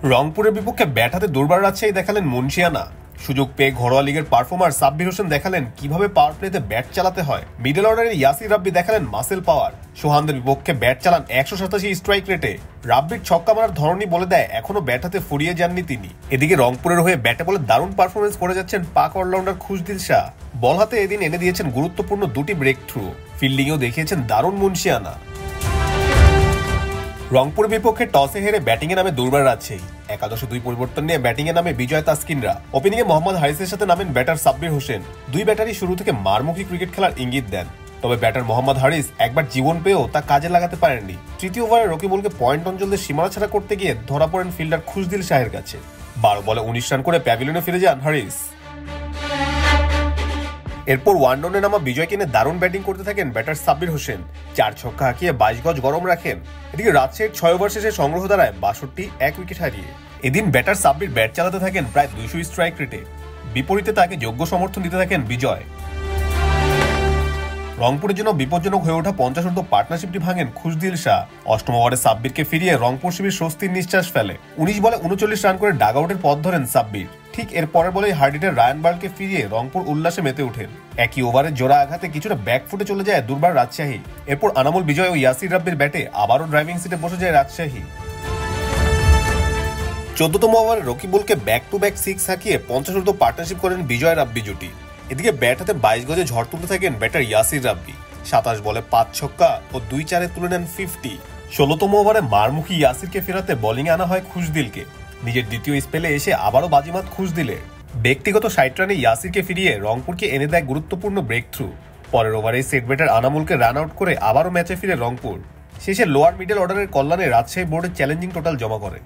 রংপুরের বিপক্ষে ব্যাট হাতে দুর্বার রাজশাহী দেখালেন মুন্সিয়ানা। সুযোগ পেয়ে ঘরোয়া লিগের পারফর্মার সাব্বির হোসেন দেখালেন কিভাবে পাওয়ার প্লেতে ব্যাট চালাতে হয়। মিডল অর্ডারের ইয়াসির রাব্বি দেখালেন মাসেল পাওয়ার। সোহানদের বিপক্ষে ব্যাট চালান 187 স্ট্রাইক রেটে। রাব্বির ছক্কা মারার ধরনই বলে দেয় এখনো ব্যাট হাতে ফুরিয়ে যাননি তিনি। এদিকে রংপুরের হয়ে ব্যাটে বলে দারুণ পারফরমেন্স করে যাচ্ছেন পাক অলরাউন্ডার খুশদিল শাহ। বল হাতে এদিন এনে দিয়েছেন গুরুত্বপূর্ণ দুটি ব্রেক থ্রু। ফিল্ডিংয়েও দেখিয়েছেন দারুণ মুন্সিয়ানা। রংপুরের বিপক্ষে টসে হেরে ব্যাটিংয়ে নামে দুর্বার রাজশাহী। একাদশে 2 পরিবর্তন নিয়ে ব্যাটিংয়ে নামে বিজয় তাসকিনরা। ওপেনিংয়ে মোহাম্মদ হারিসের সাথে নামেন ব্যাটার সাব্বির হোসেন। দুই ব্যাটারই শুরু থেকে মারমুখী ক্রিকেট খেলার ইঙ্গিত দেন। তবে ব্যাটার মোহাম্মদ হারিস একবার জীবন পেয়েও তা কাজে লাগাতে পারেননি। তৃতীয় ওভারে রকিবুলকে পয়েন্ট অঞ্চলদের সীমানা ছাড়া করতে গিয়ে ধরা পড়েন ফিল্ডার খুশদিল শাহের কাছে। 12 বলে 19 রান করে প্যাভিলিয়নে ফিরে যান হারিস। এরপর ওয়ানডাউনে নামা বিজয়কে নিয়ে দারুণ ব্যাটিং করতে থাকেন ব্যাটার সাব্বির হোসেন। 4 ছক্কা হাঁকিয়ে 22 গজ গরম রাখেন। এদিকে রাজশাহীর 6 ওভার শেষে সংগ্রহ দাঁড়ায় 62, 1 উইকেট হারিয়ে। এদিন ব্যাটার সাব্বির ব্যাট চালাতে থাকেন প্রায় 200 স্ট্রাইক রেটে। বিপরীতে তাকে যোগ্য সমর্থন দিতে থাকেন বিজয়। রংপুরের জন্য বিপজ্জনক হয়ে ওঠা 50 ঊর্ধ্ব পার্টনারশিপটি ভাঙেন খুশদিল শাহ। 8ম ওভারে সাব্বিরকে ফিরিয়ে রংপুর শিবির স্বস্তির নিঃশ্বাস ফেলে। 19 বলে 39 রান করে ডাগ আউটের পথ ধরেন সাব্বির। ঠিক এর পরের বলেই হার্ডিটের রায়ান বার্লকে ফিরিয়ে রংপুর উল্লাসে মেতে ওঠেন। একই ওভারে জোড়া আঘাতে কিছুটা ব্যাকফুটে চলে যায় দুর্বার রাজশাহী। এরপর আনামুল বিজয় ও ইয়াসির রাব্বির ব্যাটে আবারও ড্রাইভিং সিটে বসে যায় রাজশাহী। 14তম ওভারে রকিবুলকে ব্যাক টু ব্যাক 6 হাঁকিয়ে 50 ঊর্ধ্ব পার্টনারশিপ করেন বিজয় রাব্বি জুটি। এদিকে ব্যাট হাতে 22 গজে ঝড় তুলতে থাকেন ব্যাটার ইয়াসির রাব্বি। 27 বলে 5 ছক্কা ও 2 চারে তুলে নেন 50। 16তম ওভারে মারমুখী ইয়াসিরকে ফেরাতে বোলিংয়ে আনা হয় খুশদিলকে। নিজের দ্বিতীয় স্পেলে এসে আবারও বাজিমাত খুশদিলের। ব্যক্তিগত 60 রানে ইয়াসিরকে ফিরিয়ে রংপুরকে এনে দেয় গুরুত্বপূর্ণ ব্রেক থ্রু। পরের ওভারে সেট ব্যাটার আনামুলকে রান আউট করে আবারও ম্যাচে ফিরে রংপুর। শেষে লোয়ার মিডল অর্ডারের কল্যাণে রাজশাহী বোর্ডে চ্যালেঞ্জিং টোটাল জমা করে।